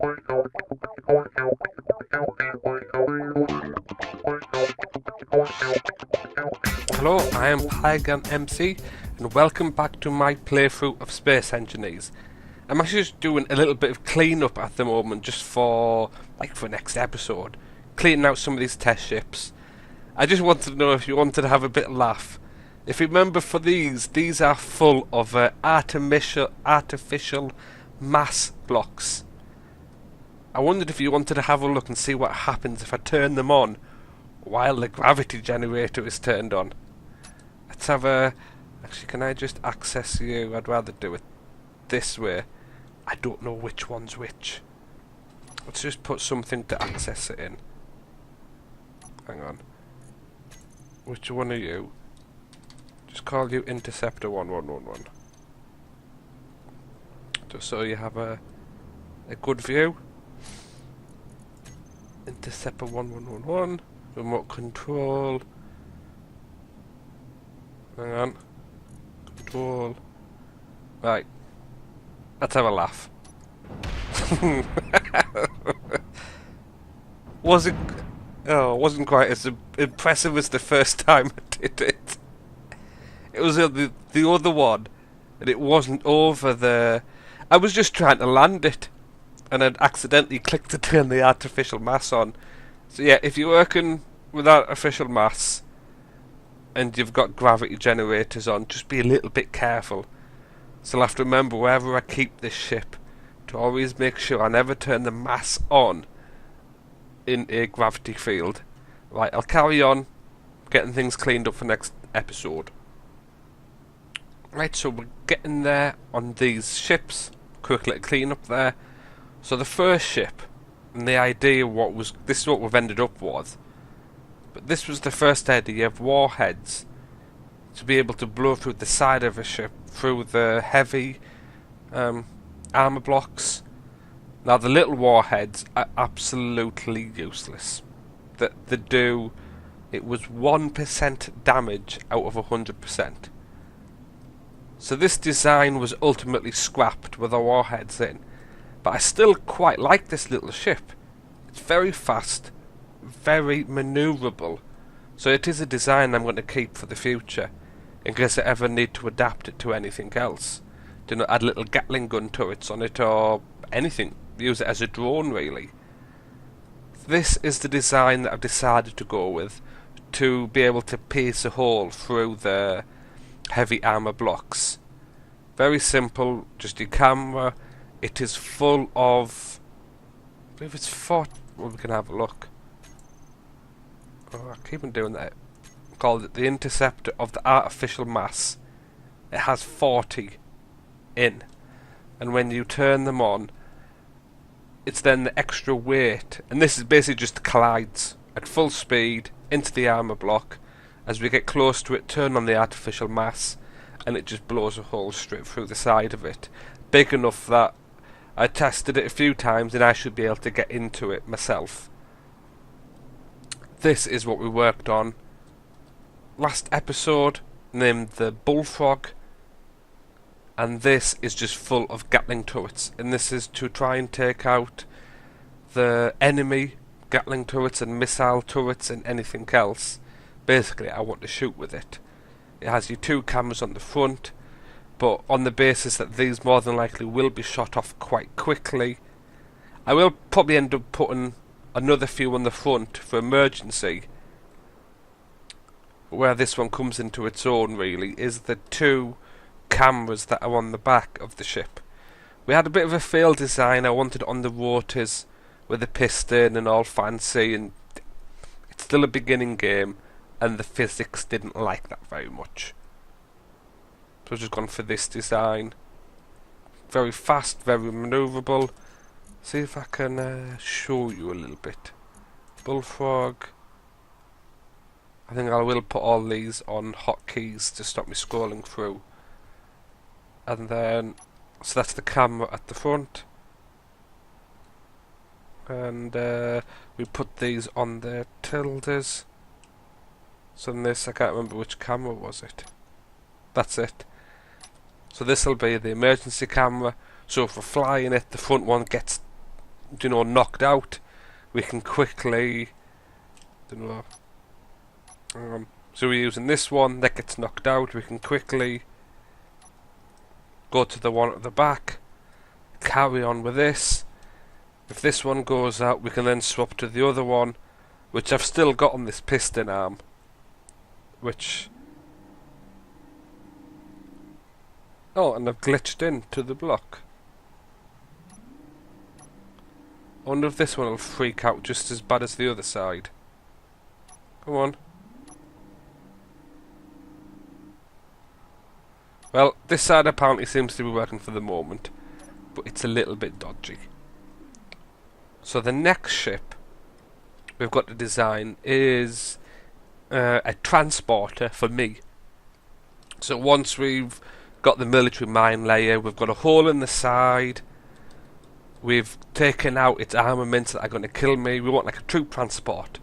Hello, I am Pygan MC and welcome back to my playthrough of Space Engineers. I'm actually just doing a little bit of clean-up at the moment just for next episode. Cleaning out some of these test ships. I just wanted to know if you wanted to have a bit of laugh. If you remember for these are full of artificial mass blocks. I wondered if you wanted to have a look and see what happens if I turn them on while the gravity generator is turned on. Let's have a... Actually, can I just access you? I'd rather do it this way. I don't know which one's which. Let's just put something to access it in. Hang on. Which one are you? Just call you Interceptor 1111. Just so you have a good view. Interceptor 1111. Remote control. Hang on. Control. Right. Let's have a laugh. Wasn't quite as impressive as the first time I did it. It was the other one, and it wasn't over the... I was just trying to land it, and I'd accidentally clicked to turn the artificial mass on. So yeah, if you're working with artificial mass, and you've got gravity generators on, just be a little bit careful. So I'll have to remember wherever I keep this ship, to always make sure I never turn the mass on in a gravity field. Right, I'll carry on getting things cleaned up for next episode. Right, so we're getting there on these ships. Quick little clean up there. So the first ship, and the idea this is what we've ended up with. But this was the first idea of warheads to be able to blow through the side of a ship, through the heavy armor blocks. Now the little warheads are absolutely useless. It was 1% damage out of 100%. So this design was ultimately scrapped with the warheads in. But I still quite like this little ship. It's very fast, very manoeuvrable. So it is a design I'm going to keep for the future, in case I ever need to adapt it to anything else. Add little Gatling gun turrets on it or anything. Use it as a drone, really. This is the design that I've decided to go with, to be able to pierce a hole through the heavy armor blocks. Very simple, just your camera. It is full of... I believe it's 4... Well, we can have a look. Oh, I keep on doing that. Called it the Interceptor of the Artificial Mass. It has 40 in. And when you turn them on, it's then the extra weight. And this is basically just collides at full speed into the armor block. As we get close to it, turn on the artificial mass, and it just blows a hole straight through the side of it. Big enough that I tested it a few times and I should be able to get into it myself. This is what we worked on last episode, named the Bullfrog, and this is just full of Gatling turrets, and this is to try and take out the enemy Gatling turrets and missile turrets and anything else. Basically, I want to shoot with it. It has your 2 cameras on the front, but on the basis that these more than likely will be shot off quite quickly, I will probably end up putting another few on the front for emergency. Where this one comes into its own, really, is the 2 cameras that are on the back of the ship. We had a bit of a failed design. I wanted it on the rotors with a piston and all fancy, and it's still a beginning game, and the physics didn't like that very much. So I've just gone for this design. Very fast, very manoeuvrable. See if I can show you a little bit. Bullfrog. I think I will put all these on hotkeys to stop me scrolling through. And then, so that's the camera at the front. And we put these on the tildes. So in this, I can't remember which camera was it. That's it. So this will be the emergency camera. So if we're flying it, the front one gets knocked out, we can quickly, so we're using this one that gets knocked out, we can quickly go to the one at the back, carry on with this. If this one goes out, we can then swap to the other one, which I've still got on this piston arm, which... Oh, and I've glitched into the block. I wonder if this one will freak out just as bad as the other side. Come on. Well, this side apparently seems to be working for the moment, but it's a little bit dodgy. So the next ship we've got to design is a transporter for me. So once we've got the military mine layer, we've got a hole in the side, we've taken out its armaments that are going to kill me, we want like a troop transport,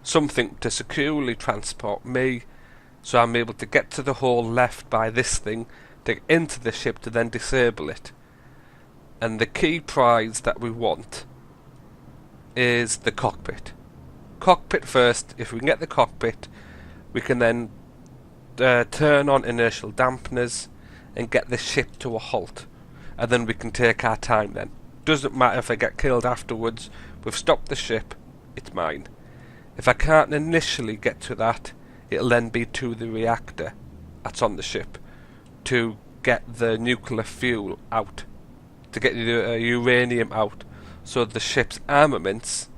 something to securely transport me, so I'm able to get to the hole left by this thing, to get into the ship to then disable it. And the key prize that we want is the cockpit. Cockpit first. If we can get the cockpit, we can then turn on inertial dampeners and get the ship to a halt, and then we can take our time then. Doesn't matter if I get killed afterwards, we've stopped the ship, it's mine. If I can't initially get to that, it'll then be to the reactor that's on the ship to get the nuclear fuel out, to get the uranium out, so the ship's armaments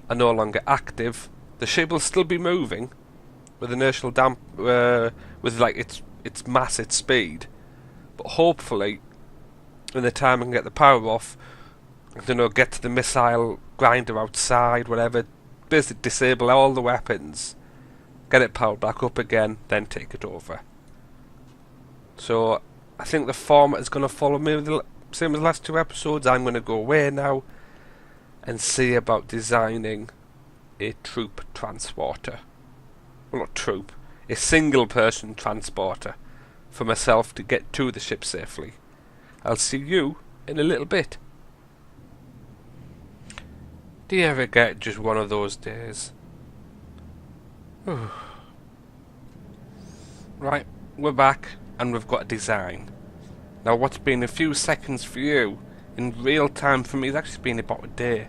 are no longer active. The ship will still be moving with inertial with like its mass, its speed, but hopefully in the time I can get the power off, I don't know, get to the missile grinder outside, whatever, basically disable all the weapons, get it powered back up again, then take it over. So I think the format is going to follow me with the same as the last 2 episodes. I'm going to go away now and see about designing a troop transporter. Well, not troop, a single person transporter for myself to get to the ship safely. I'll see you in a little bit. Do you ever get just one of those days? Right, we're back and we've got a design. Now what's been a few seconds for you, in real time for me, it's actually been about a day.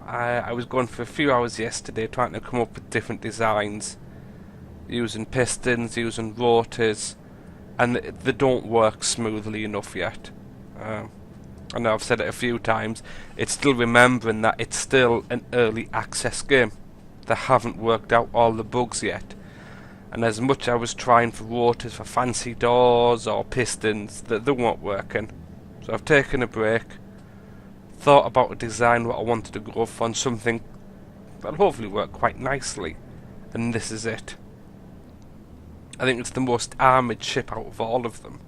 I was going for a few hours yesterday trying to come up with different designs, using pistons, using rotors, and they don't work smoothly enough yet. I know I've said it a few times, it's still remembering that it's still an early access game. They haven't worked out all the bugs yet. And as much I was trying for rotors for fancy doors or pistons, they weren't working. So I've taken a break, thought about a design what I wanted to go for, and something that'll hopefully work quite nicely. And this is it. I think it's the most armoured ship out of all of them.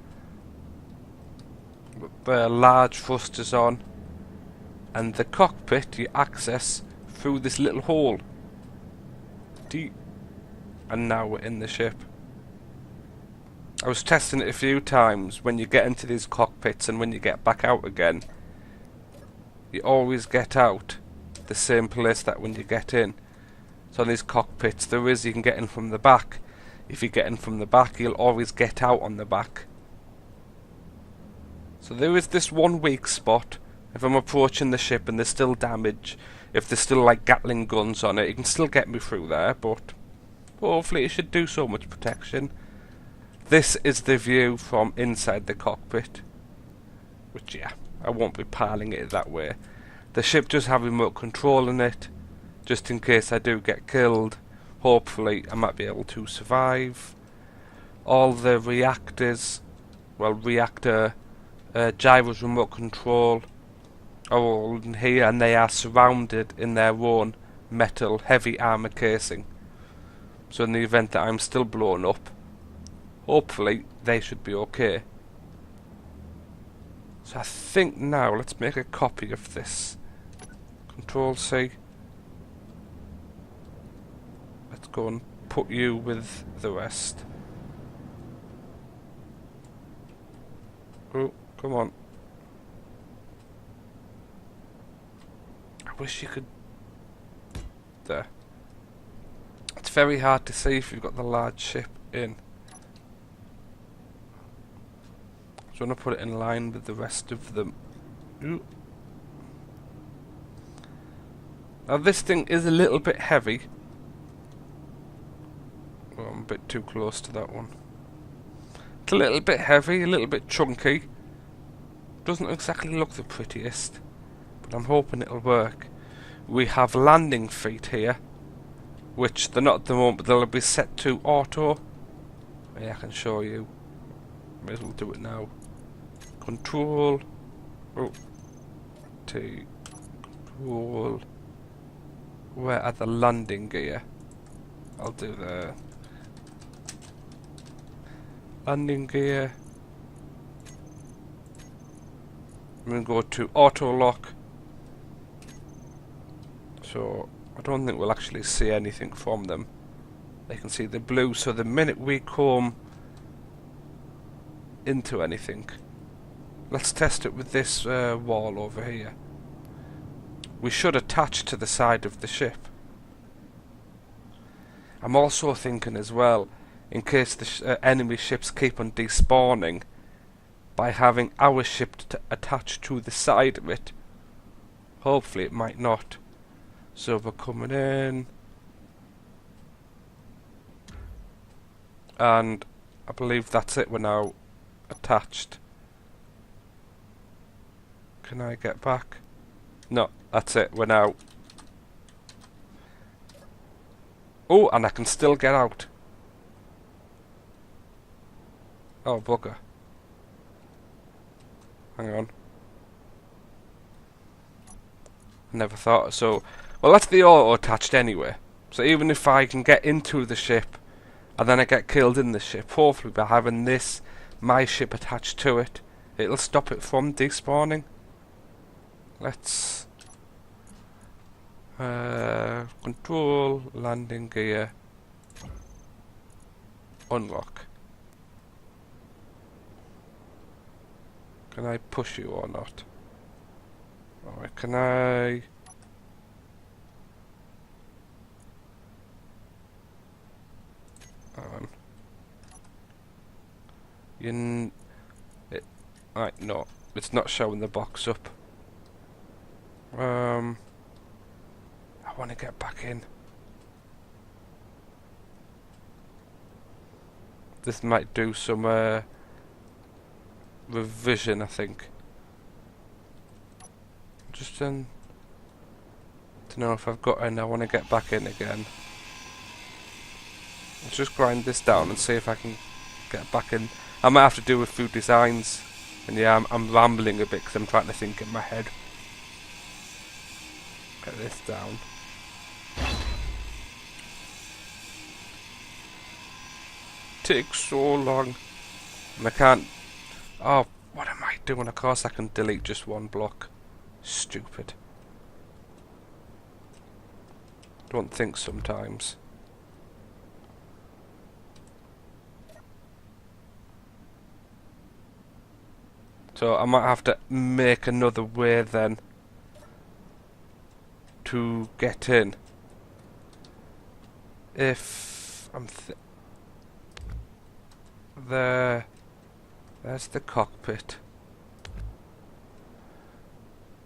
The large thrusters on, and the cockpit you access through this little hole. And now we're in the ship. I was testing it a few times. When you get into these cockpits and when you get back out again, you always get out the same place that when you get in. So in these cockpits there is, you can get in from the back. If you get in from the back, you'll always get out on the back. So there is this one weak spot. If I'm approaching the ship and there's still damage, if there's still like Gatling guns on it, it can still get me through there, but hopefully it should do so much protection. This is the view from inside the cockpit, which, yeah, I won't be piling it that way. The ship does have remote control in it, just in case I do get killed. Hopefully I might be able to survive. All the reactors, well, reactor gyros, remote control, are all in here, and they are surrounded in their own metal heavy armour casing. So in the event that I'm still blown up, hopefully they should be okay. So I think now let's make a copy of this. Control C. Let's go and put you with the rest. Oh, come on. wish you could... There. It's very hard to see if you've got the large ship in. So I'm going to put it in line with the rest of them. Ooh. Now this thing is a little bit heavy. Oh, I'm a bit too close to that one. It's a little bit heavy, a little bit chunky. Doesn't exactly look the prettiest, but I'm hoping it'll work. We have landing feet here, which they're not at the moment, but they'll be set to auto. Yeah, I can show you. May as well do it now. Control. Oh. T. Control. Where are the landing gear? I'll do the landing gear. I'm going to go to auto lock. So I don't think we'll actually see anything from them. They can see the blue, so the minute we come into anything, let's test it with this wall over here. We should attach to the side of the ship. I'm also thinking as well, in case the enemy ships keep on despawning, by having our ship attached to the side of it. Hopefully it might not. So we're coming in, and I believe that's it, we're now attached. Can I get back? No, that's it, we're now... Oh, and I can still get out. Oh, bugger. Hang on. I never thought so. Well, that's the auto attached anyway. So even if I can get into the ship and then I get killed in the ship, hopefully by having this, my ship attached to it, it'll stop it from despawning. Let's control, landing gear, unlock. Can I push you or not? Alright, can I... Right, no, it's not showing the box up. I want to get back in. This might do some revision, I think. Just to know if I've got in. I want to get back in again. Let's just grind this down and see if I can get back in. I might have to do a few designs. And yeah, I'm rambling a bit because I'm trying to think in my head. Get this down. Takes so long. And I can't... Oh, what am I doing? Of course I can delete just one block. Stupid. Don't think sometimes. So I might have to make another way then to get in. If I'm there's the cockpit.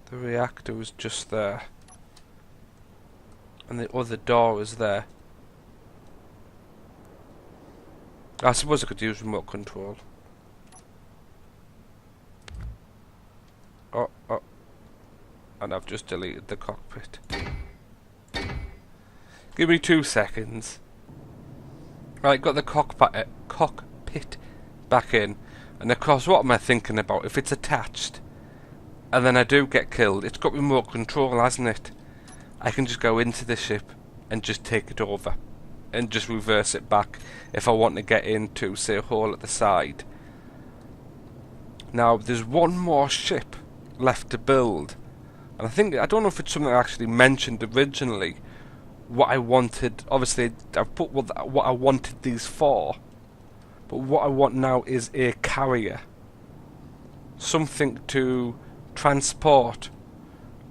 The reactor was just there. And the other door is there. I suppose I could use remote control. Oh. And I've just deleted the cockpit. Give me 2 seconds. Right, got the cockpit back in. And of course, what am I thinking about? If it's attached, and then I do get killed, it's got remote control, hasn't it? I can just go into the ship and just take it over. And just reverse it back if I want to get into, say, a hole at the side. Now, there's one more ship left to build. And I don't know if it's something I actually mentioned originally. What I wanted, obviously I've put what I wanted these for. But what I want now is a carrier. Something to transport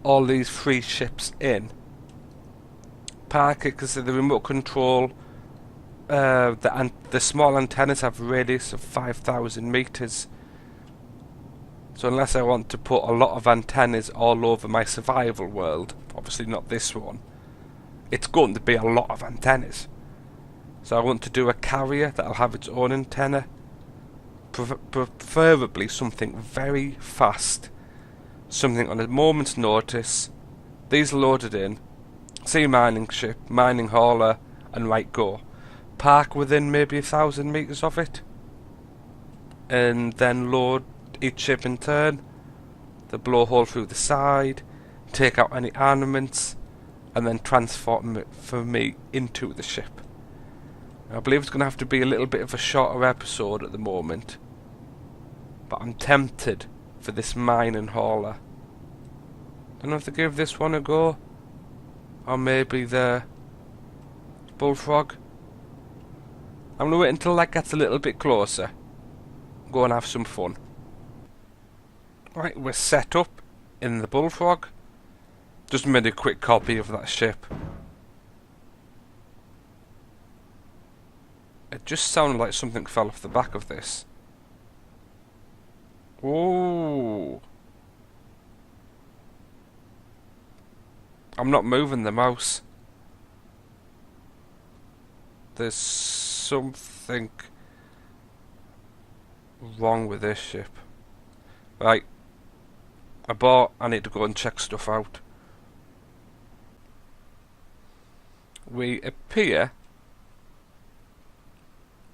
all these 3 ships in, park it, because the remote control, the small antennas have a radius of 5,000 meters. So unless I want to put a lot of antennas all over my survival world, obviously not this one, it's going to be a lot of antennas. So I want to do a carrier that'll have its own antenna, preferably something very fast, something on a moment's notice. These loaded in, see mining ship, mining hauler, and right go. Park within maybe 1,000 meters of it, and then load each ship in turn. The blowhole through the side, take out any armaments, and then transform it for me into the ship. I believe it's going to have to be a little bit of a shorter episode at the moment, but I'm tempted for this mining hauler. Don't know if to give this one a go, or maybe the bullfrog. I'm going to wait until that gets a little bit closer, go and have some fun. Right, we're set up in the bullfrog. Just made a quick copy of that ship. It just sounded like something fell off the back of this. Ooh. I'm not moving the mouse. There's something wrong with this ship. Right. I need to go and check stuff out. We appear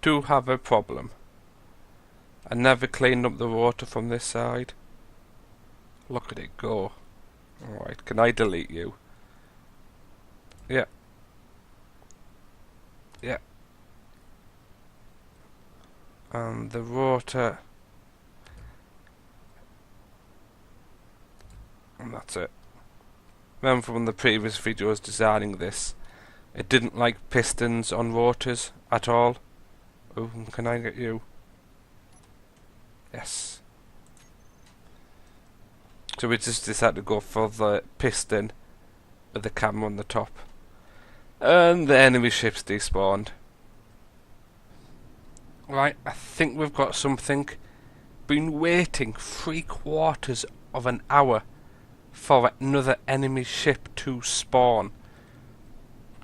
to have a problem. I never cleaned up the water from this side. Look at it go. Alright, can I delete you? Yeah. Yeah. And the water. And that's it. Remember from the previous videos designing this, it didn't like pistons on rotors at all. Oh, can I get you? Yes. So we just decided to go for the piston with the camera on the top. And the enemy ships despawned. Right, I think we've got something. Been waiting 3/4 of an hour for another enemy ship to spawn.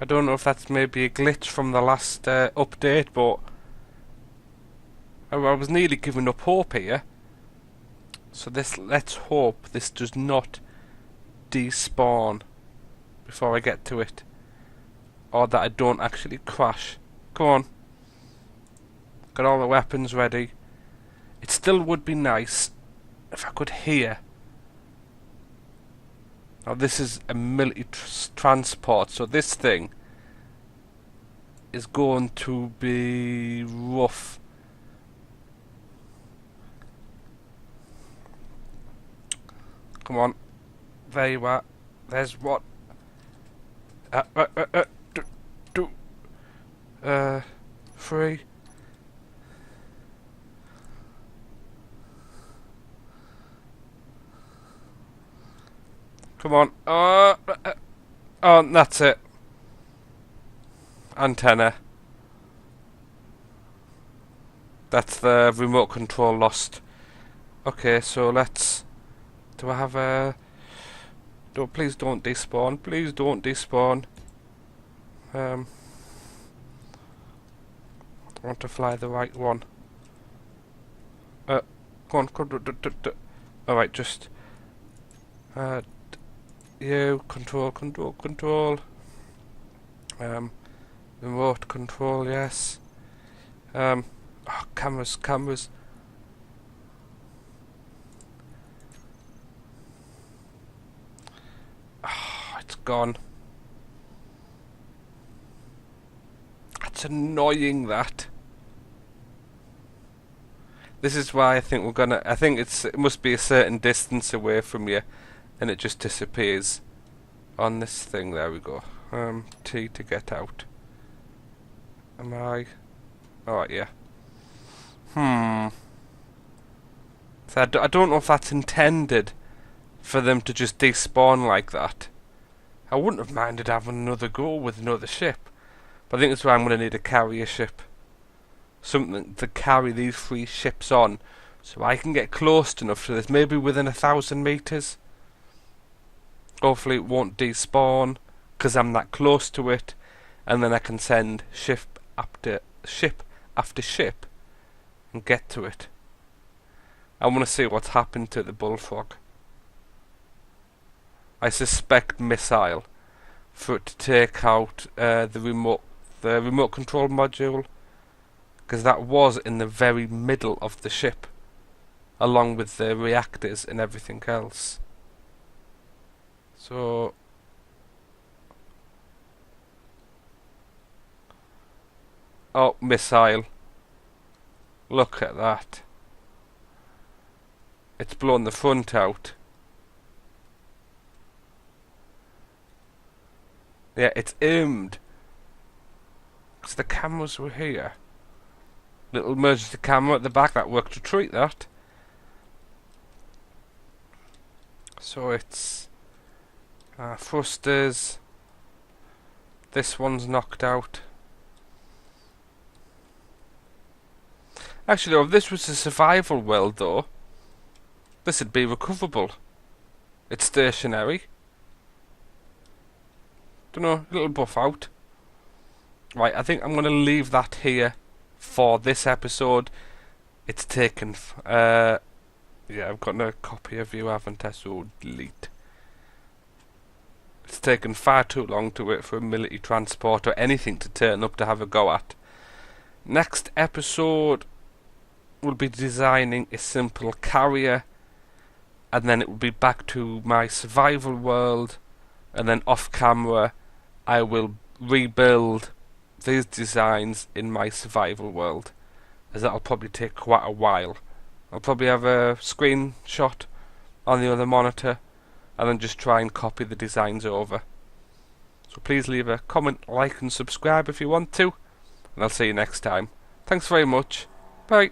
I don't know if that's maybe a glitch from the last update, but I was nearly giving up hope here. So let's hope this does not despawn before I get to it, or that I don't actually crash. Come on. Got all the weapons ready. It still would be nice if I could hear. Now this is a military transport, so this thing is going to be rough. Come on. There you are. There's what? Three. Come on. Oh, that's it. Antenna. That's the remote control lost. Okay, so let's... Do I have a... please don't despawn. Please don't despawn. I want to fly the right one. Go on. Alright, just... you, control. Remote control, yes. Oh, cameras. Oh, it's gone. That's annoying, that. This is why I think we're gonna... I think it must be a certain distance away from you, and it just disappears on this thing. There we go. T to get out. Am I... Oh, yeah. So I don't know if that's intended for them to just despawn like that. I wouldn't have minded having another go with another ship, but I think that's why I'm going to need a carrier ship. Something to carry these 3 ships on, so I can get close enough to this, maybe within 1,000 meters. Hopefully it won't despawn, because I'm that close to it, and then I can send ship after ship and get to it. I want to see what's happened to the Bullfrog. I suspect missile for it to take out the remote control module, because that was in the very middle of the ship, along with the reactors and everything else. So oh, missile. Look at that. It's blown the front out. Yeah, it's aimed, because the cameras were here. Little emergency camera at the back, that worked to treat that. So it's thrusters. This one's knocked out. Actually, though, if this was a survival world, though, this would be recoverable. It's stationary. Don't know, a little buff out. Right, I think I'm going to leave that here for this episode. It's taken... yeah, I've got no copy of you, haven't I? So delete. It's taken far too long to wait for a military transport or anything to turn up to have a go at. Next episode, we'll be designing a simple carrier, and then it will be back to my survival world, and then off camera I will rebuild these designs in my survival world, as that'll probably take quite a while. I'll probably have a screenshot on the other monitor and then just try and copy the designs over. So please leave a comment, like and subscribe if you want to, and I'll see you next time. Thanks very much. Bye.